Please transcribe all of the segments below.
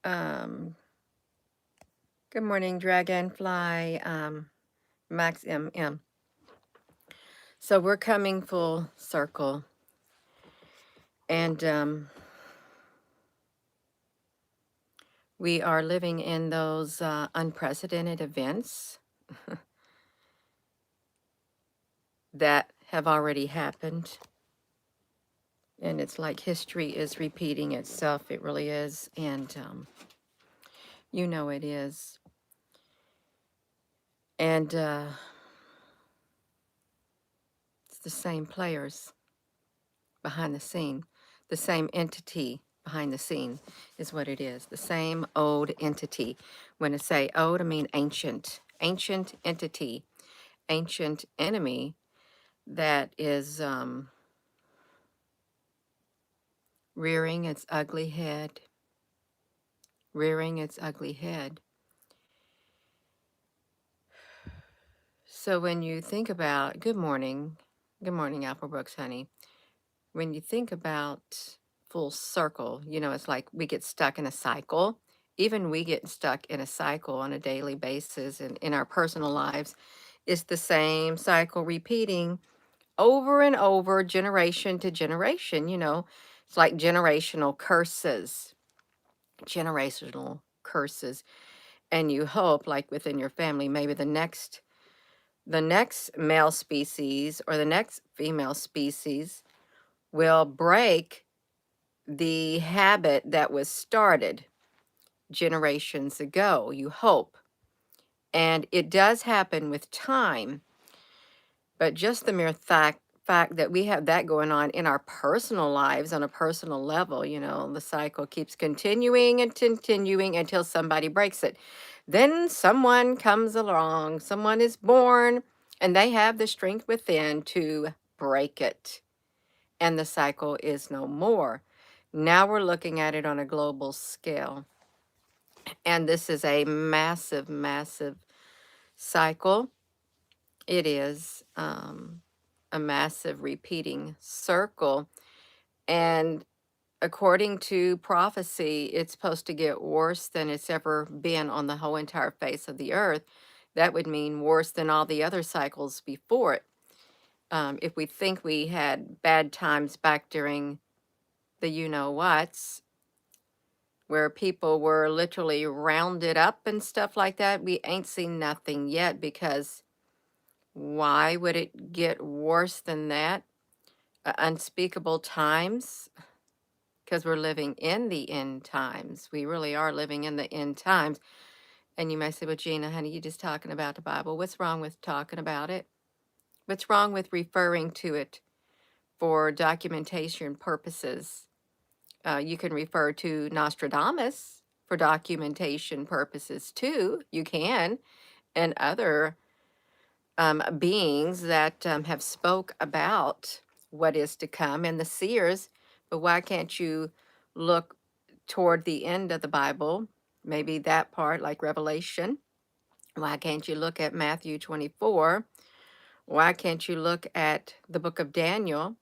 Um, Good morning, Dragonfly, Max MM. So we're coming full circle, and we are living in those unprecedented events that have already happened. And it's like history is repeating itself. It really is. And you know it is. And it's the same players behind the scene, the same entity behind the scene is what it is. The same old entity. When I say old, I mean ancient. Ancient entity, ancient enemy that is rearing its ugly head, rearing its ugly head. So when you think about, good morning, Apple Brooks, honey. When you think about full circle, you know, it's like we get stuck in a cycle. Even we get stuck in a cycle on a daily basis and in our personal lives. It's the same cycle repeating over and over, generation to generation. You know, it's like generational curses, generational curses. And you hope, like within your family, maybe the next male species or the next female species will break the habit that was started generations ago, you hope. And it does happen with time, but just the mere fact that we have that going on in our personal lives on a personal level, you know, the cycle keeps continuing and continuing until somebody breaks it. Then someone comes along, someone is born, and they have the strength within to break it. And the cycle is no more. Now we're looking at it on a global scale. And this is a massive, massive cycle. It is a massive repeating circle. And according to prophecy, it's supposed to get worse than it's ever been on the whole entire face of the earth. That would mean worse than all the other cycles before it. If we think we had bad times back during the you know whats, where people were literally rounded up and stuff like that, we ain't seen nothing yet, because why would it get worse than that? Unspeakable times, because we're living in the end times. We really are living in the end times. And you may say, well, Gina, honey, you just talking about the Bible. What's wrong with talking about it? What's wrong with referring to it for documentation purposes? You can refer to Nostradamus for documentation purposes too. You can, and other beings that have spoke about what is to come, and the seers. But why can't you look toward the end of the Bible, maybe that part like Revelation? Why can't you look at Matthew 24? Why can't you look at the book of Daniel?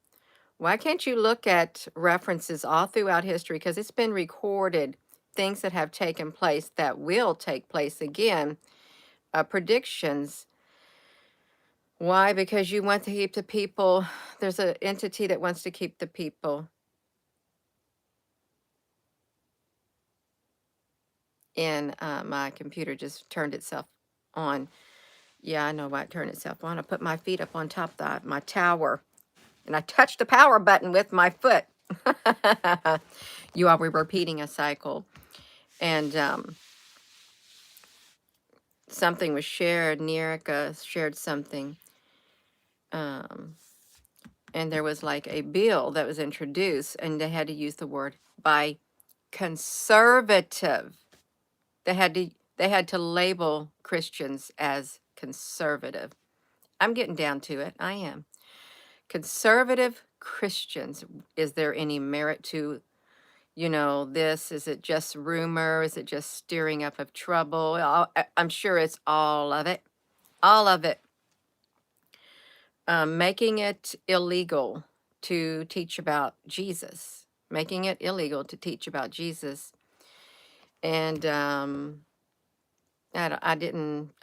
Why can't you look at references all throughout history? Because it's been recorded, things that have taken place that will take place again, predictions. Why? Because you want to keep the people, there's an entity that wants to keep the people in. My computer just turned itself on. Yeah, I know why it turned itself on. I put my feet up on top of my tower, and I touched the power button with my foot. You all were repeating a cycle. And something was shared. Nerica shared something. And there was like a bill that was introduced, and they had to use the word by conservative. They had to label Christians as conservative. I'm getting down to it. I am. Conservative Christians. Is there any merit to, this? Is it just rumor? Is it just stirring up of trouble? I'm sure it's all of it. All of it. Making it illegal to teach about Jesus. Making it illegal to teach about Jesus. And I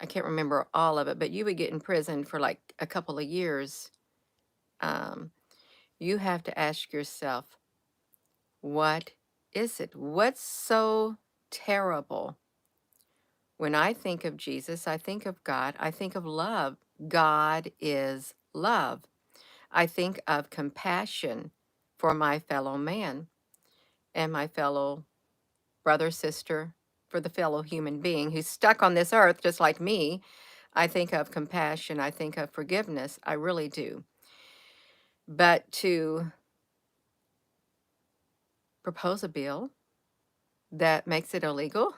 can't remember all of it, but you would get in prison for like a couple of years. Um, you have to ask yourself, what is it? What's so terrible? When I think of Jesus, I think of God, I think of love. God is love. I think of compassion for my fellow man and my fellow brother, sister, for the fellow human being who's stuck on this earth just like me. I think of compassion. I think of forgiveness. I really do. But to propose a bill that makes it illegal,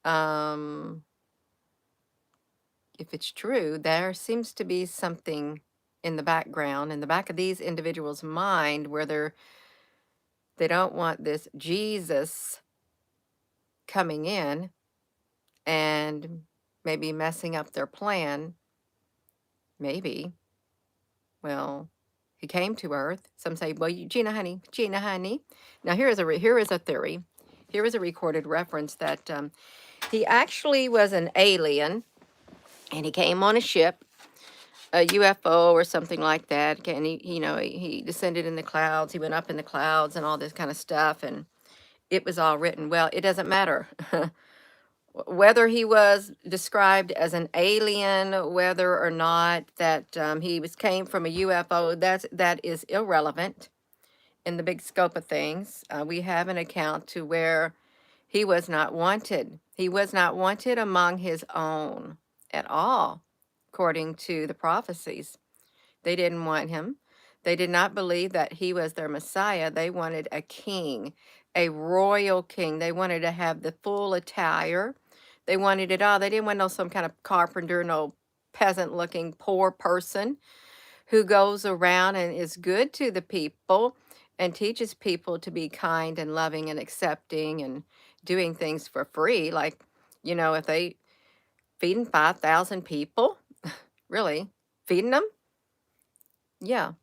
um, if it's true, there seems to be something in the background, in the back of these individuals' mind, where they don't want this Jesus coming in and maybe messing up their plan. Maybe. Well, he came to Earth. Some say, "Well, Gina, honey, Gina, honey." Now here is a theory. Here is a recorded reference that he actually was an alien, and he came on a ship, a UFO or something like that. And he descended in the clouds. He went up in the clouds and all this kind of stuff. And it was all written. Well, it doesn't matter. Whether he was described as an alien, whether or not that came from a UFO, that is irrelevant in the big scope of things. We have an account to where he was not wanted. He was not wanted among his own at all, according to the prophecies. They didn't want him. They did not believe that he was their Messiah. They wanted a king, a royal king. They wanted to have the full attire. They wanted it all. They didn't want no some kind of carpenter, no peasant looking poor person who goes around and is good to the people and teaches people to be kind and loving and accepting and doing things for free. Like, if they feeding 5,000 people, really, feeding them? Yeah,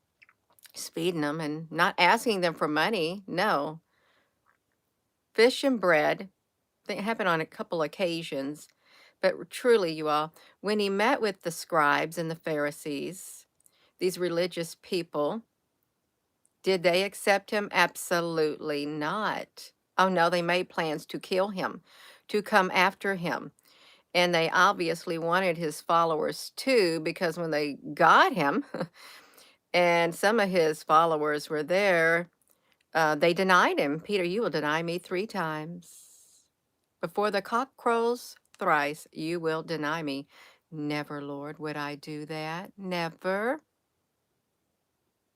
just feeding them and not asking them for money. No, fish and bread. It happened on a couple occasions. But truly, you all, when he met with the scribes and the Pharisees, these religious people, did they accept him? Absolutely not. Oh no, they made plans to kill him, to come after him. And they obviously wanted his followers too, because when they got him, and some of his followers were there, they denied him. Peter, you will deny me 3 times. Before the cock crows thrice, you will deny me. Never, Lord, would I do that. Never.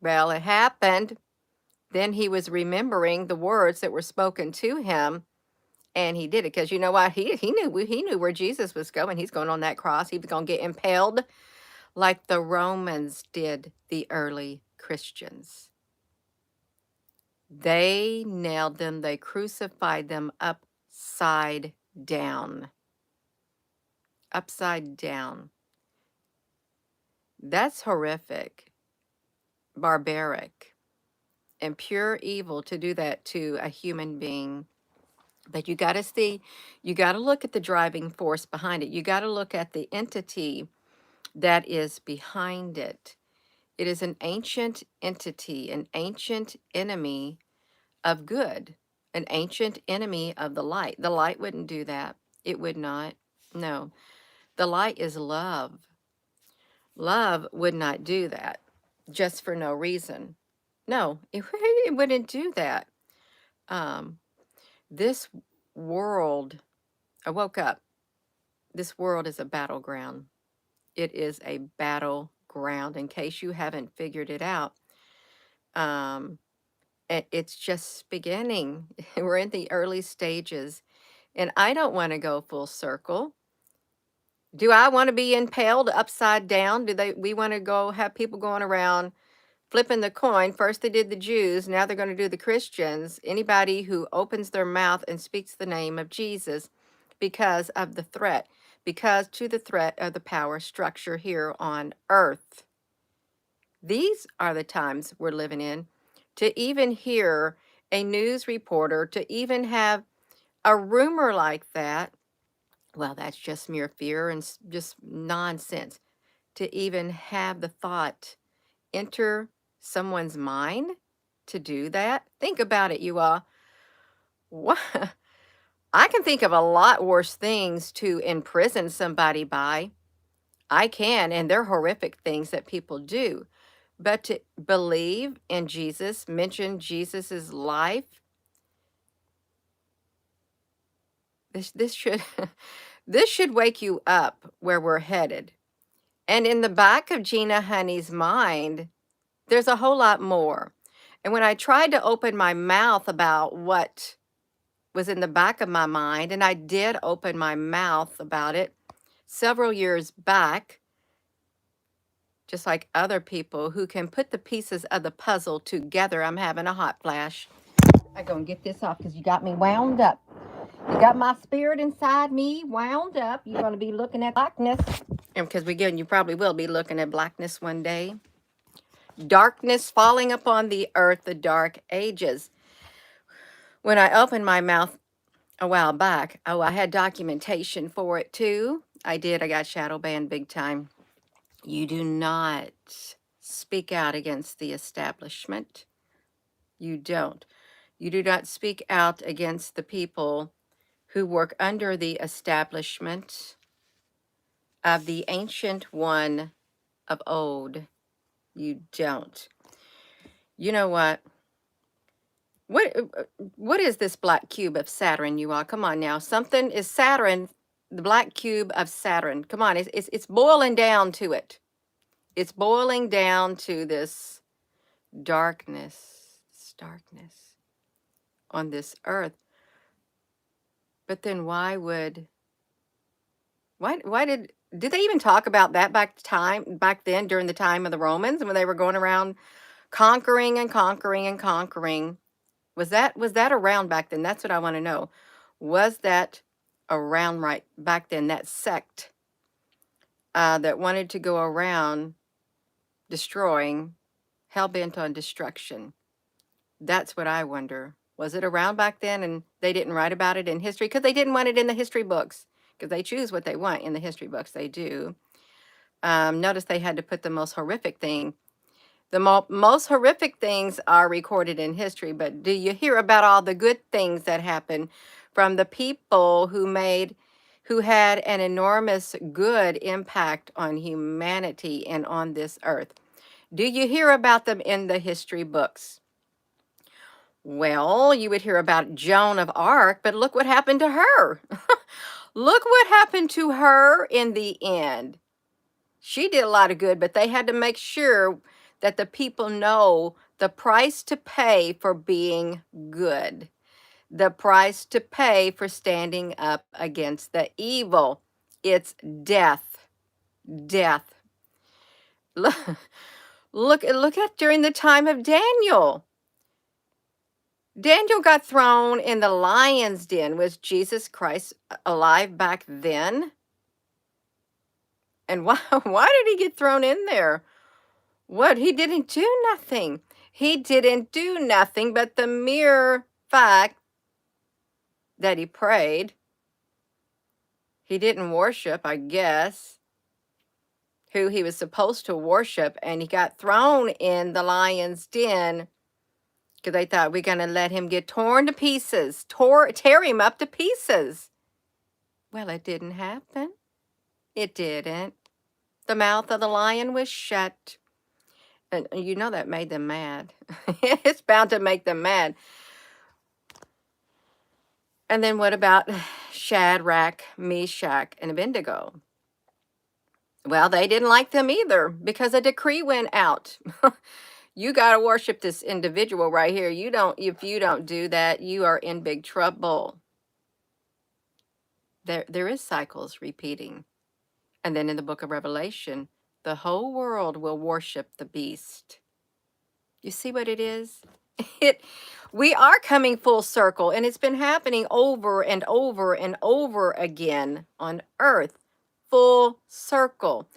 Well, it happened. Then he was remembering the words that were spoken to him, and he did it because you know what? He knew where Jesus was going. He's going on that cross. He was going to get impaled like the Romans did the early Christians. They nailed them, they crucified them upside down. Upside down. That's horrific, barbaric, and pure evil to do that to a human being. But you got to see, you got to look at the driving force behind it. You got to look at the entity that is behind it. It is an ancient entity, an ancient enemy of good, an ancient enemy of the light. The light wouldn't do that. It would not. No. The light is love. Love would not do that just for no reason. No, it wouldn't do that. Um, this world, I woke up. This world is a battleground. It is a battleground, in case you haven't figured it out. Um, it's just beginning. We're in the early stages. And I don't want to go full circle. Do I want to be impaled upside down? We want to go have people going around flipping the coin? First they did the Jews, now they're going to do the Christians. Anybody who opens their mouth and speaks the name of Jesus, because of the threat, because to the threat of the power structure here on earth. These are the times we're living in. To even hear a news reporter, to even have a rumor like that, well, that's just mere fear and just nonsense to even have the thought enter someone's mind to do that. Think about it, you all. What? I can think of a lot worse things to imprison somebody by. I can, and they're horrific things that people do. But to believe in Jesus, mention Jesus's life, this should this should wake you up where we're headed. And in the back of Gina Honey's mind, there's a whole lot more. And when I tried to open my mouth about what was in the back of my mind, and I did open my mouth about it several years back, just like other people who can put the pieces of the puzzle together. I'm having a hot flash. I'm going to get this off because you got me wound up. You got my spirit inside me wound up. You're going to be looking at Blackness. And because you probably will be looking at Blackness one day. Darkness falling upon the earth, the dark ages. When I opened my mouth a while back, oh, I had documentation for it too. I did. I got shadow banned big time. You do not speak out against the establishment. You don't. You do not speak out against the people who work under the establishment of the ancient one of old. You don't. You know what? What is this black cube of Saturn, you all? Come on now. Something is Saturn, the black cube of Saturn. Come on, it's boiling down to it. It's boiling down to this darkness, on this earth. But then why did they even talk about that back then during the time of the Romans when they were going around conquering and conquering and conquering? Was that around back then? That's what I want to know. Was that around right back then, that sect that wanted to go around destroying, hell-bent on destruction? That's what I wonder. Was it around back then and they didn't write about it in history? Because they didn't want it in the history books. Because they choose what they want in the history books. They do. Notice they had to put the most horrific thing. The most horrific things are recorded in history, but do you hear about all the good things that happened from the people who had an enormous good impact on humanity and on this earth? Do you hear about them in the history books? Well, you would hear about Joan of Arc, but look what happened to her. Look what happened to her in the end. She did a lot of good, but they had to make sure that the people know the price to pay for being good, the price to pay for standing up against the evil. It's death. Death. Look, look at during the time of Daniel. Daniel got thrown in the lion's den. Was Jesus Christ alive back then? And why did he get thrown in there? What? He didn't do nothing. He didn't do nothing but the mere fact that he prayed. He didn't worship, I guess, who he was supposed to worship, and he got thrown in the lion's den because they thought we're going to let him get torn to pieces, tear him up to pieces. Well, it didn't happen. It didn't. The mouth of the lion was shut. And you know that made them mad. It's bound to make them mad. And then what about Shadrach, Meshach, and Abednego? Well, they didn't like them either because a decree went out. You got to worship this individual right here. If you don't do that, you are in big trouble. There is cycles repeating. And then in the book of Revelation, the whole world will worship the beast. You see what it is? We are coming full circle, and it's been happening over and over and over again on earth. Full circle.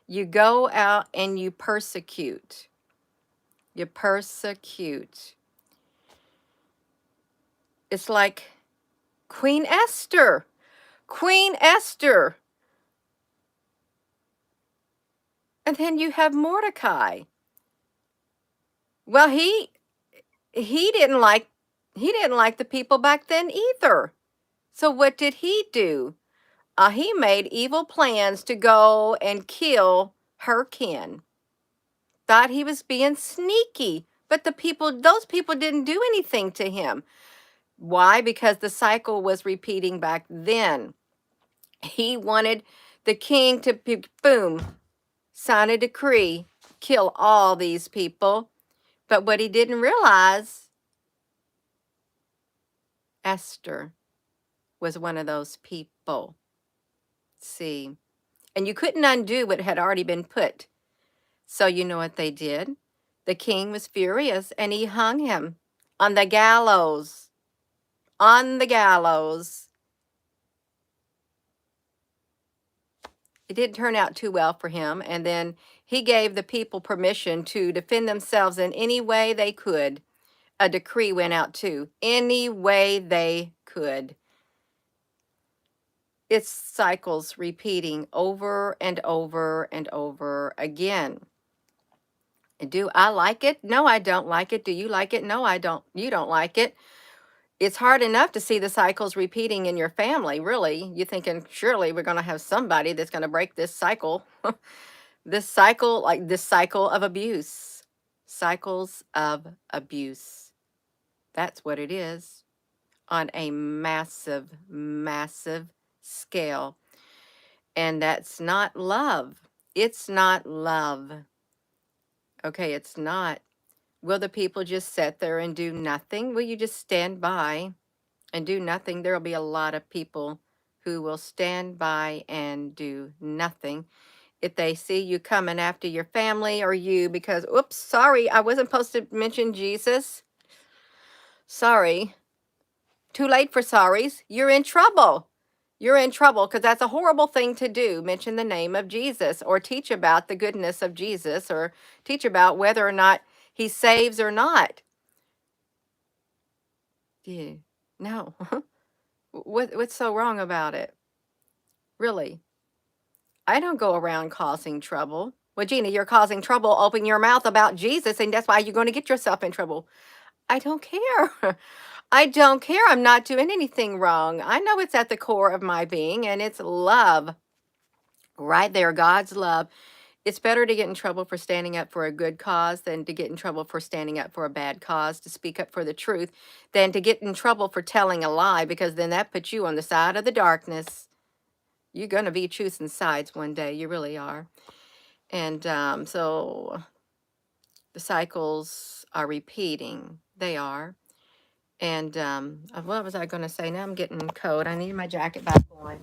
You go out and you persecute. You persecute. It's like Queen Esther. Queen Esther. And then you have Mordecai. Well, he didn't like he didn't like the people back then either. So what did he do? He made evil plans to go and kill her kin. Thought he was being sneaky, but those people didn't do anything to him. Why? Because the cycle was repeating back then. He wanted the king to boom, sign a decree, kill all these people. But what he didn't realize, Esther was one of those people. See, and you couldn't undo what had already been put. So you know what they did? The king was furious and he hung him on the gallows. On the gallows. It didn't turn out too well for him. And then he gave the people permission to defend themselves in any way they could. A decree went out too. Any way they could. It's cycles repeating over and over and over again. Do I like it? No, I don't like it. Do you like it? No, I don't. You don't like it. It's hard enough to see the cycles repeating in your family, really. You're thinking, surely we're going to have somebody that's going to break this cycle. This cycle, like this cycle of abuse. Cycles of abuse. That's what it is on a massive, massive scale. And that's not love. It's not love. Okay, it's not. Will the people just sit there and do nothing? Will you just stand by and do nothing? There will be a lot of people who will stand by and do nothing. If they see you coming after your family or you because, oops, sorry, I wasn't supposed to mention Jesus. Sorry. Too late for sorries. You're in trouble. You're in trouble because that's a horrible thing to do. Mention the name of Jesus or teach about the goodness of Jesus or teach about whether or not he saves or not. Yeah. No. What's so wrong about it? Really? I don't go around causing trouble. Well, Gina, you're causing trouble. Open your mouth about Jesus, and that's why you're going to get yourself in trouble. I don't care. I don't care. I'm not doing anything wrong. I know it's at the core of my being, and it's love. Right there, God's love. It's better to get in trouble for standing up for a good cause than to get in trouble for standing up for a bad cause, to speak up for the truth, than to get in trouble for telling a lie, because then that puts you on the side of the darkness. You're going to be choosing sides one day. You really are. And so the cycles are repeating. They are. And what was I going to say? Now I'm getting cold. I need my jacket back on.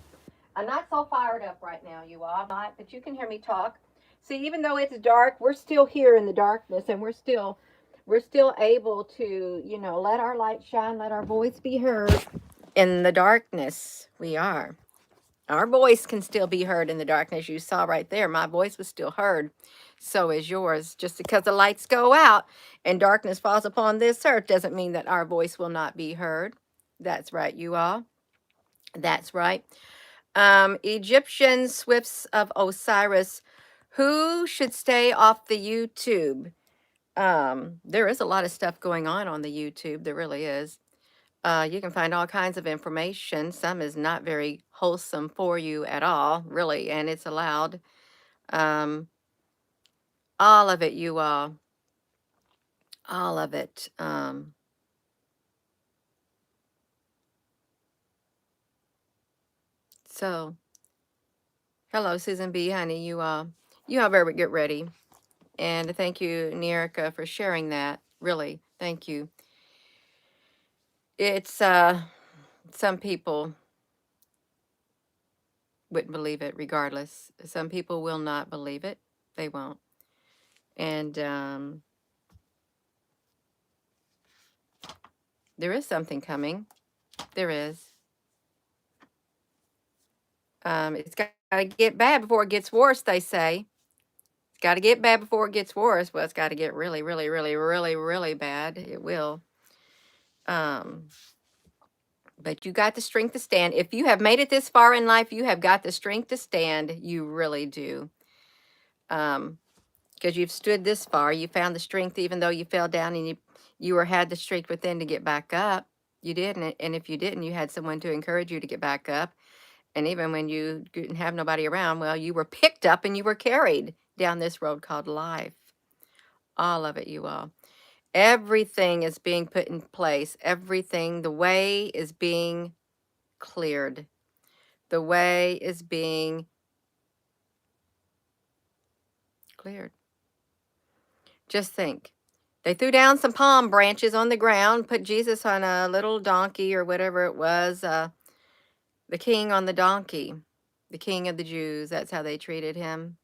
I'm not so fired up right now, you all. I'm not, but you can hear me talk. See, even though it's dark, we're still here in the darkness, and we're still able to, let our light shine, let our voice be heard in the darkness. We are. Our voice can still be heard in the darkness. You saw right there, my voice was still heard. So is yours. Just because the lights go out and darkness falls upon this earth doesn't mean that our voice will not be heard. That's right, you all. That's right. Egyptian swifts of Osiris. Who should stay off the YouTube? There is a lot of stuff going on the YouTube. There really is. You can find all kinds of information. Some is not very wholesome for you at all, really, and it's allowed. Um, all of it, you all. All of it. So, hello, Susan B. Honey. You all better get ready. And thank you, Nerica, for sharing that. Really, thank you. It's some people wouldn't believe it regardless. Some people will not believe it. They won't. And there is something coming. There is. It's got to get bad before it gets worse, they say. It's got to get bad before it gets worse. Well, it's got to get really, really, really, really, really bad. It will. Um, But you got the strength to stand. If you have made it this far in life, you have got the strength to stand. You really do. Because you've stood this far. You found the strength even though you fell down, and you had the strength within to get back up. You did. And if you didn't, you had someone to encourage you to get back up. And even when you didn't have nobody around, well, you were picked up and you were carried down this road called life. All of it, you all. Everything is being put in place. Everything, the way is being cleared. The way is being cleared. Just think. They threw down some palm branches on the ground, put Jesus on a little donkey or whatever it was, the king on the donkey, the king of the Jews. That's how they treated him.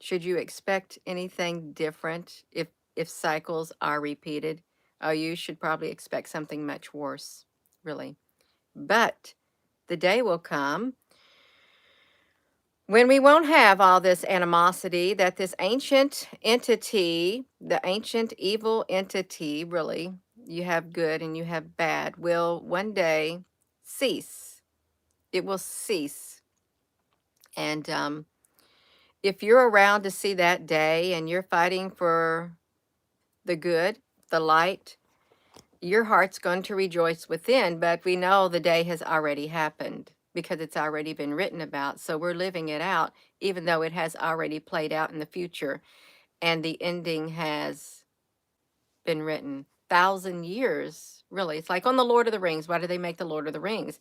Should you expect anything different if cycles are repeated? Oh, you should probably expect something much worse, really. But the day will come when we won't have all this animosity that this ancient entity, the ancient evil entity, really, you have good and you have bad, will one day cease. It will cease. And if you're around to see that day and you're fighting for the good, the light, your heart's going to rejoice within. But we know the day has already happened because it's already been written about. So we're living it out, even though it has already played out in the future and the ending has been written. 1,000 years, really. It's like on the Lord of the Rings. Why do they make the Lord of the Rings?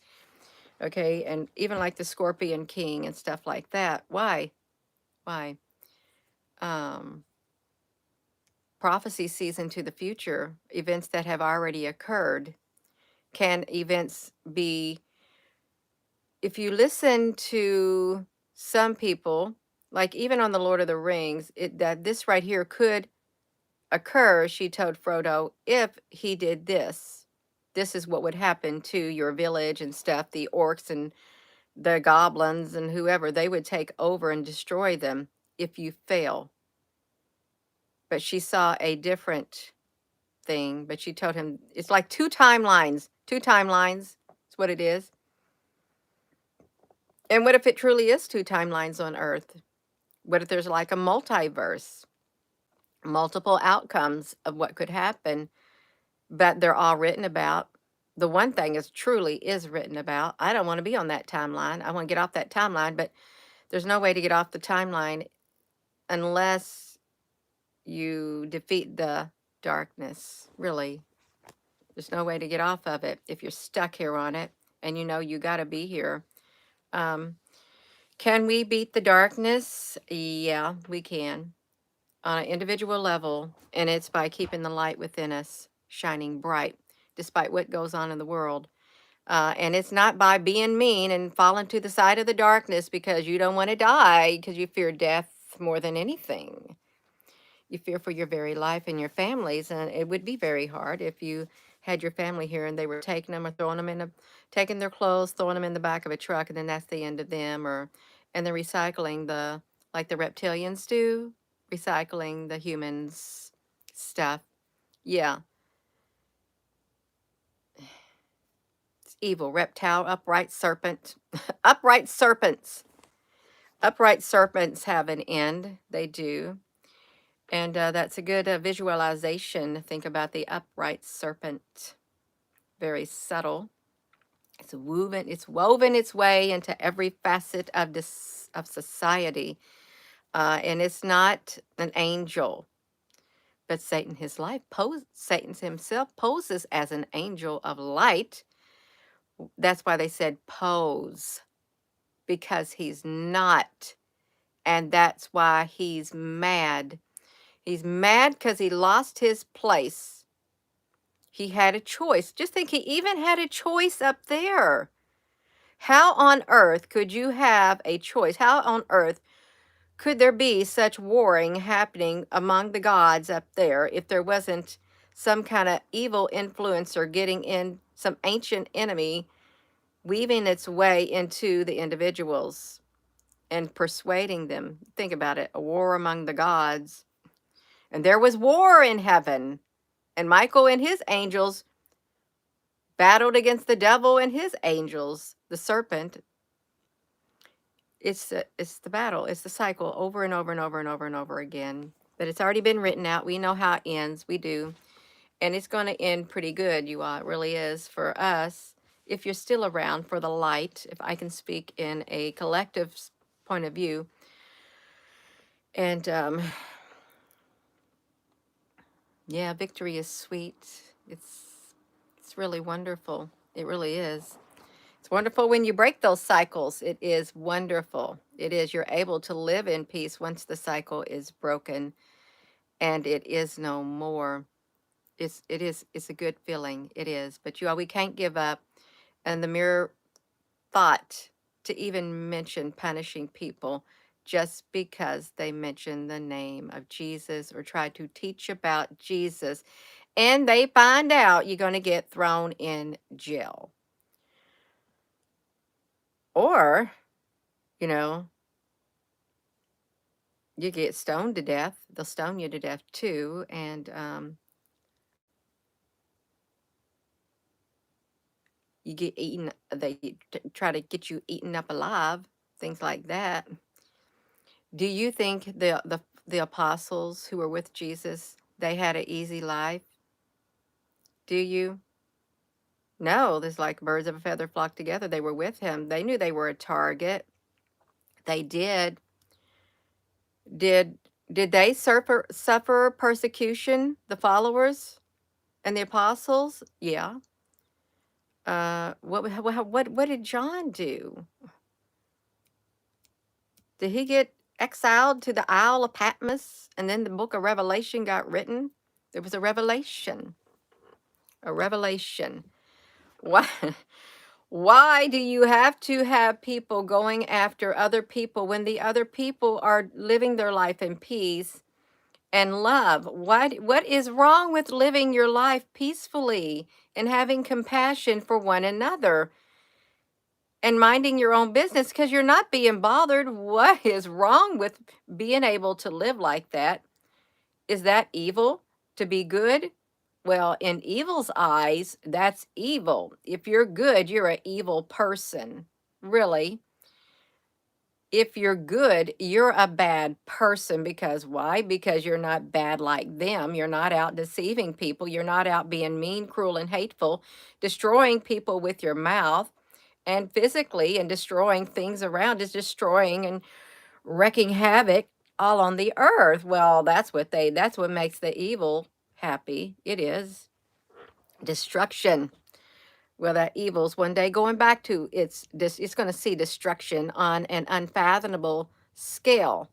Okay. And even like the Scorpion King and stuff like that. Why? Why? Um, Prophecy sees into the future, events that have already occurred. Can events be, if you listen to some people, like even on the Lord of the Rings, that this right here could occur, she told Frodo, if he did this. This is what would happen to your village and stuff. The orcs and the goblins and whoever, they would take over and destroy them if you fail. But she saw a different thing, but she told him it's like two timelines. Two timelines. That's what it is. And what if it truly is two timelines on Earth? What if there's like a multiverse? Multiple outcomes of what could happen, but they're all written about. The one thing is truly is written about. I don't want to be on that timeline. I want to get off that timeline, but there's no way to get off the timeline unless you defeat the darkness, really. There's no way to get off of it if you're stuck here on it and you know you got to be here. Can we beat the darkness? Yeah, we can on an individual level, and it's by keeping the light within us shining bright despite what goes on in the world. And it's not by being mean and falling to the side of the darkness because you don't want to die because you fear death more than anything. You fear for your very life and your families, and it would be very hard if you had your family here and they were taking them or throwing them in a, taking their clothes, throwing them in the back of a truck, and then that's the end of them. Or and they're recycling the, like the reptilians do, recycling the humans stuff. Yeah, it's evil. Reptile, upright serpent, upright serpents. Upright serpents have an end. They do. And that's a good visualization. Think about the upright serpent. Very subtle. It's woven its way into every facet of this of society. And it's not an angel, but Satan himself poses as an angel of light. That's why they said pose, because he's not. And that's why he's mad. He's mad because he lost his place. He had a choice. Just think, he even had a choice up there. How on earth could you have a choice? How on earth could there be such warring happening among the gods up there if there wasn't some kind of evil influencer getting in, some ancient enemy weaving its way into the individuals and persuading them? Think about it, a war among the gods. And there was war in heaven. And Michael and his angels battled against the devil and his angels, the serpent. It's the battle. It's the cycle over and over and over and over and over again. But it's already been written out. We know how it ends. We do. And it's going to end pretty good, you all. It really is for us. If you're still around for the light, if I can speak in a collective point of view. And yeah, victory is sweet. It's really wonderful. It really is. It's wonderful when you break those cycles. It is wonderful. It is. You're able to live in peace once the cycle is broken and it is no more. It's a good feeling. It is. But you all, we can't give up. And the mere thought to even mention punishing people just because they mention the name of Jesus or try to teach about Jesus and they find out, you're going to get thrown in jail. Or, you know, you get stoned to death. They'll stone you to death too. And you get eaten, try to get you eaten up alive, things like that. Do you think the apostles who were with Jesus, they had an easy life? Do you? No, there's like birds of a feather flock together. They were with him. They knew they were a target. They did. Did did they suffer persecution, the followers and the apostles? Yeah. What did John do? Did he get exiled to the Isle of Patmos and then the book of Revelation got written? There was a revelation. A revelation. Why why do you have to have people going after other people when the other people are living their life in peace and love? What is wrong with living your life peacefully and having compassion for one another and minding your own business because you're not being bothered? What is wrong with being able to live like that? Is that evil to be good? Well, in evil's eyes, that's evil. If you're good, you're an evil person. Really. If you're good, you're a bad person because why? Because you're not bad like them. You're not out deceiving people. You're not out being mean, cruel, and hateful, destroying people with your mouth and physically and destroying things around is destroying and wrecking havoc all on the earth. Well, that's what makes the evil happy. It is destruction. Well, that evil's one day going back to it's going to see destruction on an unfathomable scale,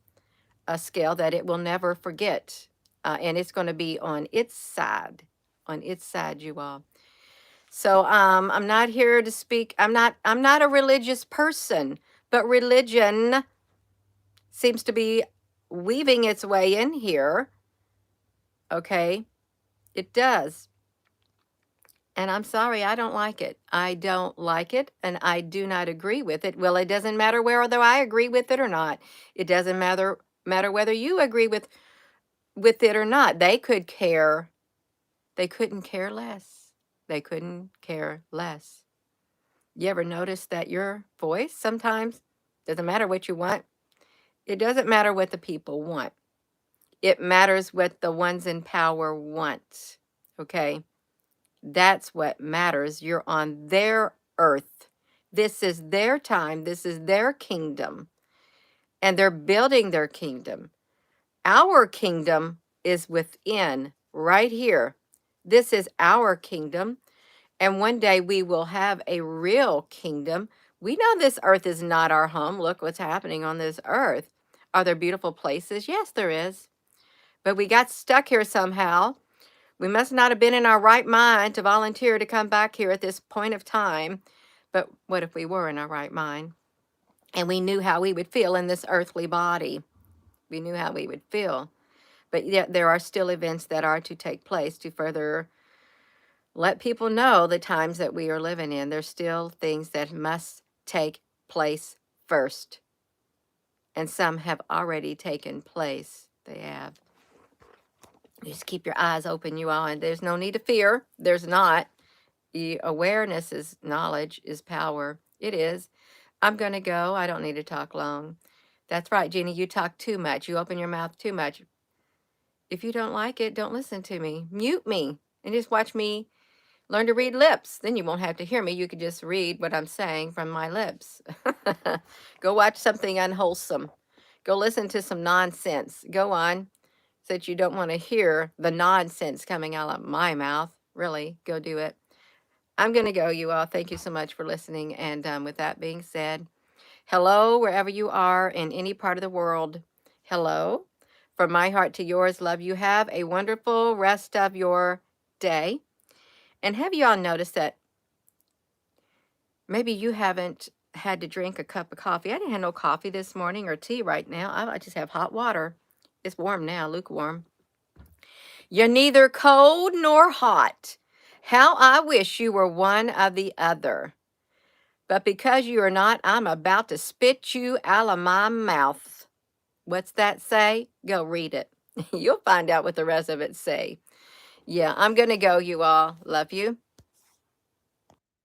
a scale that it will never forget, and it's going to be on its side, you all. So I'm not here to speak. I'm not a religious person, but religion seems to be weaving its way in here. Okay, it does. And I'm sorry, I don't like it. I don't like it, and I do not agree with it. Well, it doesn't matter whether I agree with it or not. It doesn't matter whether you agree with it or not. They could care. They couldn't care less. They couldn't care less. You ever notice that your voice sometimes doesn't matter what you want? It doesn't matter what the people want. It matters what the ones in power want. Okay? That's what matters. You're on their earth. This is their time. This is their kingdom. And they're building their kingdom. Our kingdom is within, right here. This is our kingdom. And one day we will have a real kingdom. We know this earth is not our home. Look what's happening on this earth. Are there beautiful places? Yes, there is. But we got stuck here somehow. We must not have been in our right mind to volunteer to come back here at this point of time. But what if we were in our right mind and we knew how we would feel in this earthly body? We knew how we would feel. But yet there are still events that are to take place to further let people know the times that we are living in. There's still things that must take place first. And some have already taken place. They have. Just keep your eyes open, you all, and there's no need to fear. There's not. Awareness is knowledge, is power. It is. I'm going to go. I don't need to talk long. That's right, Jeannie. You talk too much. You open your mouth too much. If you don't like it, don't listen to me. Mute me and just watch me learn to read lips. Then you won't have to hear me. You could just read what I'm saying from my lips. Go watch something unwholesome. Go listen to some nonsense. Go on. So that you don't want to hear the nonsense coming out of my mouth. Really, go do it. I'm going to go, you all. Thank you so much for listening. And with that being said, hello, wherever you are in any part of the world. Hello. From my heart to yours, love you. Have a wonderful rest of your day. And have you all noticed that maybe you haven't had to drink a cup of coffee? I didn't have no coffee this morning or tea right now. I just have hot water. It's warm now, lukewarm. You're neither cold nor hot. How I wish you were one of the other. But because you are not, I'm about to spit you out of my mouth. What's that say? Go read it. You'll find out what the rest of it say. Yeah, I'm going to go, you all. Love you.